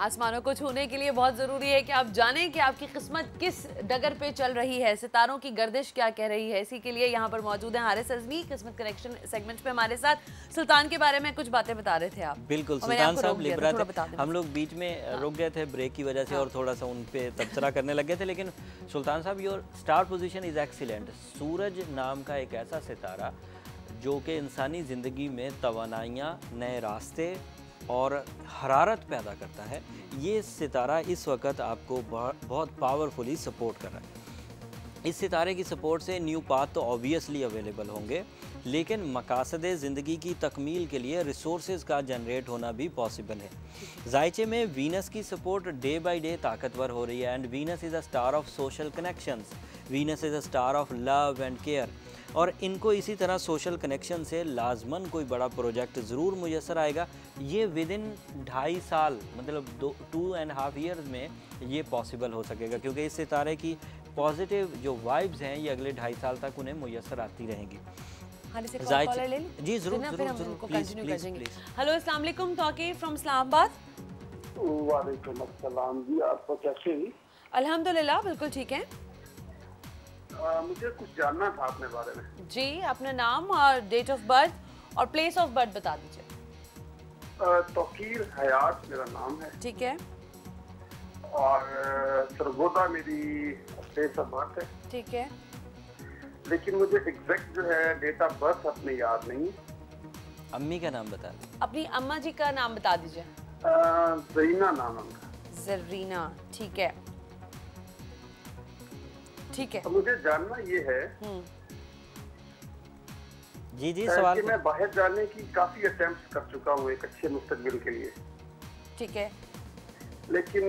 आसमानों को छूने के लिए बहुत ज़रूरी है कि आप जानें कि आपकी किस्मत किस डगर पे चल रही है, सितारों की गर्दिश क्या कह रही है। इसी के लिए यहाँ पर मौजूद हैं हारिस अज़मी, किस्मत कनेक्शन सेगमेंट पे हमारे साथ। सुल्तान के बारे में कुछ बातें बता रहे थे आप। बिल्कुल, सुल्तान साहब लिबरा थे। हम लोग बीच में रुक गए थे ब्रेक की वजह से और थोड़ा सा उन पे तबसरा करने लगे थे, लेकिन Sultan Sahab your star position is excellent. सूरज नाम का एक ऐसा सितारा जो कि इंसानी ज़िंदगी में तवानाइयाँ, नए रास्ते और हरारत पैदा करता है, ये सितारा इस वक्त आपको बहुत पावरफुली सपोर्ट कर रहा है। इस सितारे की सपोर्ट से न्यू पाथ तो ऑब्वियसली अवेलेबल होंगे, लेकिन मकासदे ज़िंदगी की तकमील के लिए रिसोर्सेज का जनरेट होना भी पॉसिबल है। जायचे में वीनस की सपोर्ट डे बाय डे ताकतवर हो रही है and Venus is a star of social connections, Venus is a star of love and care. और इनको इसी तरह सोशल कनेक्शन से लाजमन कोई बड़ा प्रोजेक्ट ज़रूर मुयसर आएगा। ये विद इन 2.5 साल, मतलब 2.5 ईयर्स में ये पॉसिबल हो सकेगा, क्योंकि इस सितारे की पॉजिटिव जो वाइब्स हैं ये अगले 2.5 साल तक उन्हें मुयसर आती रहेंगी। जी जरूर, हेलो अस्सलाम वालेकुम, तौकीर फ्रॉम इस्लामाबाद। वालेकुम अस्सलाम जी, आपको कैसे हैं? अल्हम्दुलिल्लाह बिल्कुल ठीक है। मुझे कुछ जानना था अपने बारे में। जी, अपना नाम और डेट ऑफ बर्थ और प्लेस ऑफ बर्थ बता दीजिए। तौकीर हयात मेरा नाम है। ठीक है। और सरगोदा मेरी प्लेस ऑफ बर्थ है। ठीक है। लेकिन मुझे एग्जैक्ट जो है डेट ऑफ बर्थ अपने याद नहीं। अम्मी का नाम बता दें। अपनी अम्मा जी का नाम बता दीजिए। जरीना नाम है उनका। जरीना, ठीक है ठीक है। तो मुझे जानना ये है जी सवाल कि मैं बाहर जाने की काफी अटेम्प्ट कर चुका हूँ एक अच्छे मुस्तकबिल के लिए, ठीक है, लेकिन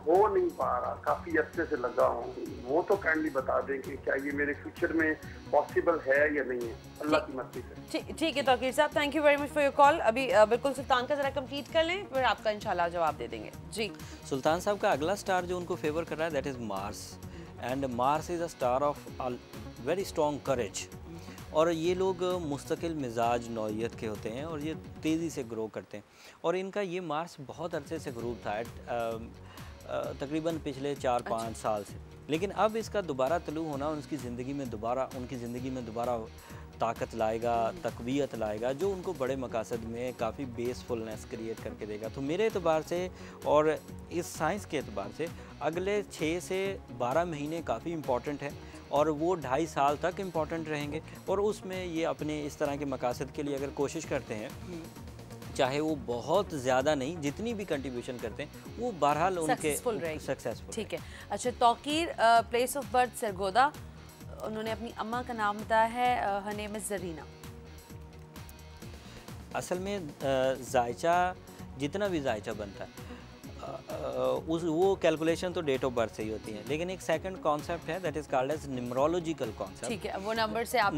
हो नहीं पा रहा, काफी अरसे से लगा हूँ। वो तो काइंडली बता दें कि क्या ये मेरे फ्यूचर में पॉसिबल है या नहीं है, अल्लाह की मर्जी से। ठीक है तौकीर साहब, thank you very much for your call. अभी बिल्कुल सुल्तान का जरा कंप्लीट कर लें, फिर आपका इंशाल्लाह जवाब दे देंगे। जी, सुल्तान साहब का अगला स्टार जो उनको फेवर कर रहा है that is Mars, and Mars is a star of very strong courage. और ये लोग मुस्तकिल मिजाज नौइयत के होते हैं और ये तेज़ी से ग्रो करते हैं। और इनका ये मार्स बहुत अरसे से ग्रूव था, तकरीबन पिछले 4-5 साल से, लेकिन अब इसका दोबारा तलू होना उनकी ज़िंदगी में दोबारा ताकत लाएगा, तकवीयत लाएगा, जो उनको बड़े मकासद में काफ़ी बेसफुलनेस क्रिएट करके देगा। तो मेरे एतबार से और इस साइंस के एतबार से अगले 6 से 12 महीने काफ़ी इम्पॉर्टेंट है और वो 2.5 साल तक इम्पॉर्टेंट रहेंगे। और उसमें ये अपने इस तरह के मकासद के लिए अगर कोशिश करते हैं, चाहे वो बहुत ज़्यादा नहीं, जितनी भी कंट्रीब्यूशन करते हैं वो बहरहाल उनके सक्सेसफुल। ठीक है। अच्छा Tauqeer, place of birth Sargodha, उन्होंने अपनी अम्मा का नाम बताया है, हर नेम इज़ जरीना। असल में जायचा, जितना भी जायचा बनता है वो कैलकुलेशन तो डेट ऑफ बर्थ से ही होती है, लेकिन एक सेकंड कॉन्सेप्ट है that is called as numerological concept. ठीक है, वो नंबर से आप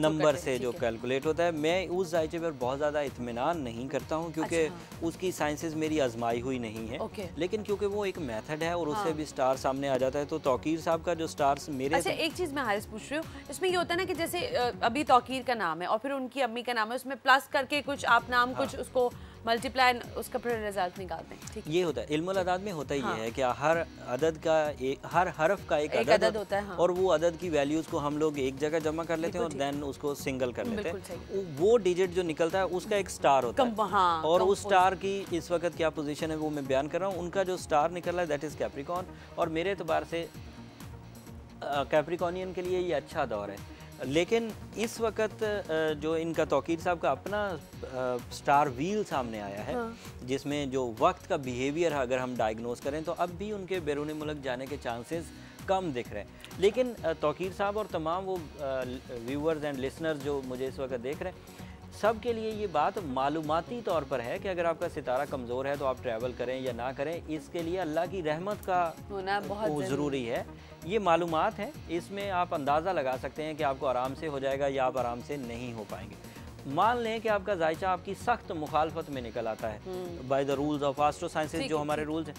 जो कैलकुलेट होता है। मैं उस जायचे पर बहुत ज़्यादा इत्मीनान नहीं करता हूँ, क्योंकि उसकी साइंसेस मेरी आजमाई हुई नहीं है, लेकिन क्योंकि वो एक मेथड है और उससे भी स्टार सामने आ जाता है। तो तौकीर साहब का जो स्टार्स मेरे, अच्छा एक चीज़ मैं हारिस पूछ रही हूँ, इसमें ये होता है ना कि जैसे अभी तौकीर का नाम है और फिर उनकी अम्मी का नाम है, उसमें प्लस करके कुछ आप नाम कुछ उसको मल्टीप्लाई, उसका फिर रिजल्ट निकालते हैं। ठीक, ये होता है इल्मुल अदाद में होता ही है कि हर अदद का हर हरफ का एक अदद होता है, और वो अदद की वैल्यूज को हम लोग एक जगह जमा कर लेते हैं और देन उसको सिंगल कर लेते हैं। वो डिजिट जो निकलता है उसका एक स्टार होता है, और उस स्टार की इस वक्त क्या पोजीशन है वो मैं बयान कर रहा हूँ। उनका जो स्टार निकला है दैट इज कैप्रिकॉर्न, और मेरे एतबार से कैप्रिकॉर्नियन के लिए ये अच्छा दौर है। लेकिन इस वक्त जो इनका तौकीर साहब का अपना स्टार व्हील सामने आया है, जिसमें जो वक्त का बिहेवियर है अगर हम डायग्नोस करें तो अब भी उनके बैरून मुल्क जाने के चांसेस कम दिख रहे हैं। लेकिन तौकीर साहब और तमाम वो व्यूअर्स एंड लिसनर्स जो मुझे इस वक्त देख रहे हैं, सब के लिए ये बात मालूमाती तौर पर है कि अगर आपका सितारा कमज़ोर है तो आप ट्रैवल करें या ना करें, इसके लिए अल्लाह की रहमत का होना बहुत ज़रूरी है। ये मालूमात है, इसमें आप अंदाज़ा लगा सकते हैं कि आपको आराम से हो जाएगा या आप आराम से नहीं हो पाएंगे। मान लें कि आपका जायचा आपकी सख्त मुखालफत में निकल आता है by the rules of astro sciences, जो हमारे रूल्स हैं,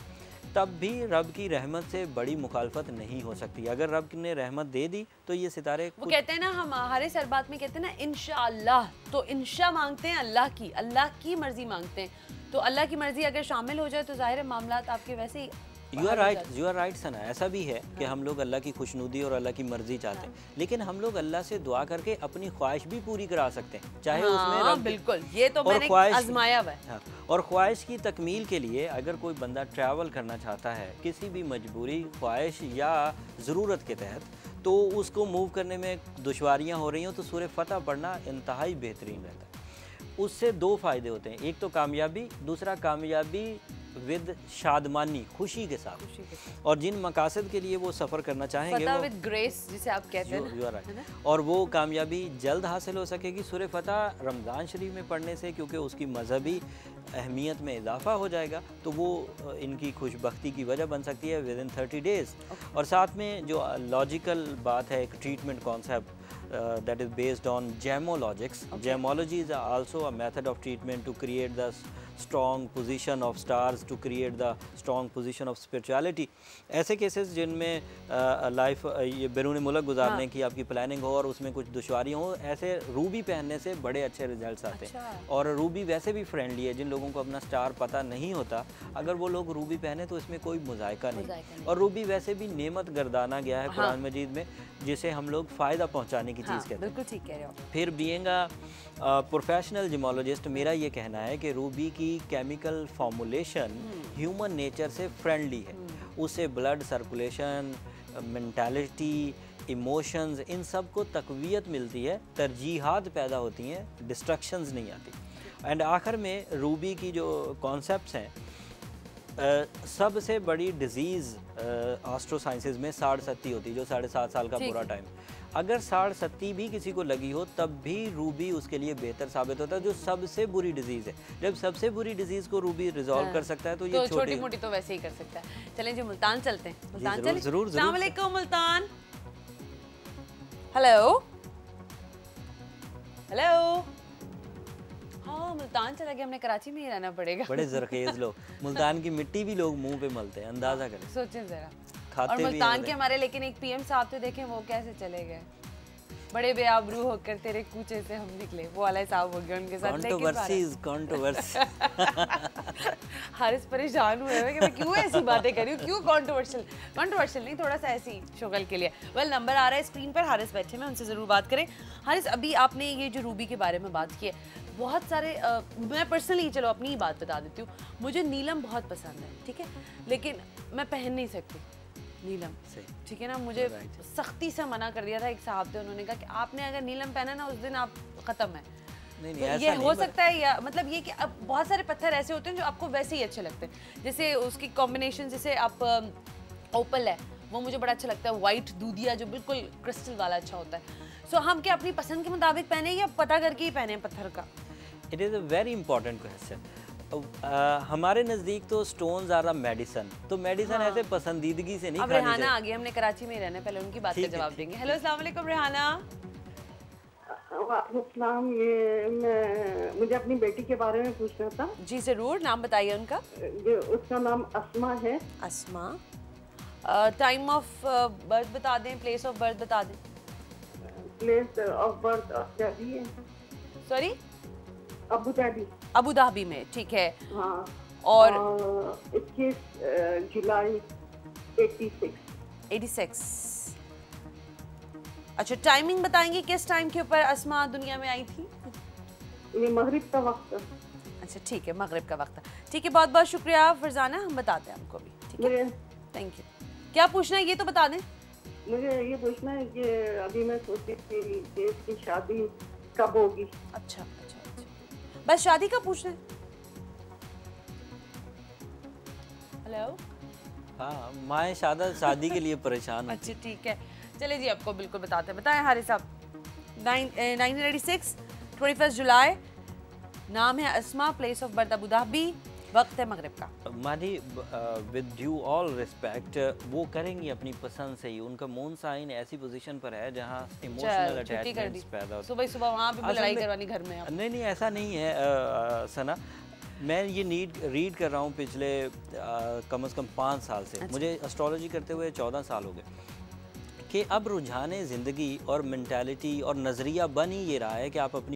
तब भी रब की रहमत से बड़ी मुखालफत नहीं हो सकती। अगर रब ने रहमत दे दी तो ये सितारे, वो कहते हैं ना, हम हमारे सरबात में कहते हैं ना इंशाअल्लाह, तो इंशा मांगते हैं अल्लाह की मर्जी मांगते हैं। तो अल्लाह की मर्जी अगर शामिल हो जाए तो जाहिर है मामलात आपके वैसे ही। यू आर राइट सना। ऐसा भी है कि हम लोग अल्लाह की खुशनुदी और अल्लाह की मर्जी चाहते हैं, लेकिन हम लोग अल्लाह से दुआ करके अपनी ख्वाहिश भी पूरी करा सकते हैं, चाहे उसमें बिल्कुल, ये तो मैंने आजमाया हुआ है। और ख्वाहिश की तकमील के लिए अगर कोई बंदा ट्रैवल करना चाहता है किसी भी मजबूरी, ख्वाहिश या ज़रूरत के तहत, तो उसको मूव करने में दुश्वारियाँ हो रही हों तो सूरह फतह पढ़ना इंतहाई बेहतरीन रहता है। उससे दो फ़ायदे होते हैं, एक तो कामयाबी, दूसरा कामयाबी विद शादमानी, खुशी के साथ। और जिन मकासद के लिए वो सफ़र करना चाहेंगे वो विद ग्रेस जिसे आप कहते हैं ना, और वो कामयाबी जल्द हासिल हो सकेगी सूरह फतह रमज़ान शरीफ में पढ़ने से, क्योंकि उसकी मजहबी अहमियत में इजाफा हो जाएगा, तो वो इनकी खुशबख्ती की वजह बन सकती है विद इन 30 डेज़। और साथ में जो लॉजिकल बात है, एक treatment concept that is based on gemologics. Okay. Gemology is also a method of treatment to create the strong position of stars, to create the strong position of spirituality. ऐसे cases जिनमें life ये बैरून मुल्क गुजारने की आपकी planning हो और उसमें कुछ दुश्वारियाँ हो, ऐसे रूबी पहनने से बड़े अच्छे रिजल्ट्स आते हैं। और रूबी वैसे भी फ्रेंडली है, जिन लोगों को अपना स्टार पता नहीं होता, अगर वो लोग रूबी पहने तो इसमें कोई मुजायका नहीं। और रूबी वैसे भी नेमत गर्दाना गया है कुरान मजीद में, जिसे हम लोग फ़ायदा पहुँचाने की चीज़ कहते हैं। बिल्कुल ठीक कह रहे हो। फिर बीइंग प्रोफेशनल जिमोलॉजिस्ट मेरा ये कहना है कि रूबी की केमिकल फॉर्मुलेशन ह्यूमन नेचर से फ्रेंडली है। उससे ब्लड सर्कुलेशन, मेंटालिटी, इमोशंस, इन सब को तकवीयत मिलती है, तरजीहात पैदा होती हैं, डिस्ट्रक्शंस नहीं आती। एंड आखिर में रूबी की जो कॉन्सेप्ट्स हैं, सबसे बड़ी डिज़ीज़ एस्ट्रो साइंसेज में साढ़ सत्ती होती है, जो 7.5 साल का पूरा टाइम। अगर 60 भी किसी को लगी हो तब भी रूबी उसके लिए बेहतर साबित होता है, जो सबसे बुरी डिजीज़ है। जब सबसे बुरी डिजीज़ को रूबी रिजॉल्व कर सकता है तो ये छोटी मोटी तो वैसे ही कर सकता है। चलें जी, मुल्तान चलते हैं। मुल्तान चलें। जरूर। अस्सलाम वालेकुम मुल्तान। Hello hello. हाँ, मुल्तान चला गया, हमने कराची में ही रहना पड़ेगा। बड़े जरखेज लोग, मुल्तान की मिट्टी भी लोग मुंह पे मलते हैं, अंदाजा करें। सोचें जरा। खाते और मुल्तान के हमारे लेकिन एक पीएम साहब थे, देखें वो कैसे चले गए, बड़े बेआबरू होकर तेरे कूचे से हम निकले, वो वाला साहब हो गया उनके साथ। कंट्रोवर्सी हारिस परेशान हुए हैं कि मैं क्यों ऐसी बातें कर रही हूँ, क्यों कंट्रोवर्शियल नहीं, थोड़ा सा ऐसी शुगल के लिए। वेल, नंबर आ रहा है स्क्रीन पर, हारिस बैठे हैं, उनसे ज़रूर बात करें। हारिस, अभी आपने ये जो रूबी के बारे में बात की है, बहुत सारे मैं पर्सनली, चलो अपनी ही बात बता देती हूँ, मुझे नीलम बहुत पसंद है, ठीक है, लेकिन मैं पहन नहीं सकती नीलम से, ठीक है ना। मुझे सख्ती से मना कर दिया था एक साहब थे, उन्होंने कहा कि आपने अगर नीलम पहना ना उस दिन आप ख़त्म है। नहीं, तो ये हो सकता है, या मतलब ये कि अब बहुत सारे पत्थर ऐसे होते हैं जो आपको वैसे ही अच्छे लगते हैं, जैसे उसकी कॉम्बिनेशन, जैसे आप ओपल है, वो मुझे बड़ा अच्छा लगता है, वाइट दूधिया जो बिल्कुल क्रिस्टल वाला अच्छा होता है। सो हम क्या अपनी पसंद के मुताबिक पहने या पता करके ही पहने पत्थर का? It is a very important question. हमारे नज़दीक तो स्टोन्स आर अ मेडिसन, तो मेडिसन ऐसे पसंदीदगी से नहीं खानी चाहिए। अब रेहाना आ गई, हमने कराची में रहना है, पहले उनकी बात का जवाब देंगे। हेलो, अस्सलाम वालेकुम रेहाना। वालेकुम, ये मुझे अपनी बेटी के बारे में पूछना था। जी ज़रूर, नाम बताइए उनका। उसका नाम अस्मा है। अस्मा। टाइम ऑफ बर्थ बता दें, प्लेस ऑफ बर्थ बता दें। Place of birth Abu Dhabi है। सॉरी, अबू धाबी में, ठीक है। हाँ। और 21 जुलाई 86। अच्छा, टाइमिंग बताएंगे किस टाइम के ऊपर अस्मा दुनिया में आई थी? ये मगरिब का वक्त। अच्छा ठीक है, मगरिब का वक्त। ठीक है, बहुत बहुत शुक्रिया फरजाना, हम बताते हैं हमको भी, ठीक है, थैंक यू। क्या पूछना है ये तो बता दें। मुझे ये पूछना है कि अभी मैं सोचती थी कि इसकी शादी कब होगी। अच्छा, बस शादी का पूछना है। हेलो, हाँ, माए शादी के लिए परेशान। अच्छा ठीक है, चलिए जी आपको बिल्कुल बताते हैं। बताएं हारिस साहब। 1986, 21 जुलाई, नाम है Asma, place of birth Abu Dhabi, वक्त है मगरिब का। मादी, विद ड्यू ऑल रिस्पेक्ट, वो करेंगी अपनी पसंद से ही। उनका मून साइन ऐसी पोजीशन पर है जहाँ इमोशनल अटैचमेंट्स पैदा होते हैं। सुबह सुबह वहाँ भी लड़ाई करवानी घर में। नहीं, ऐसा नहीं है सना। मैं ये रीड कर रहा हूँ पिछले कम से कम 5 साल से। अच्छा। मुझे एस्ट्रोलॉजी करते हुए 14 साल हो गए कि अब रुझान ज़िंदगी और मेंटालिटी और नज़रिया बन ही ये रहा है कि आप अपनी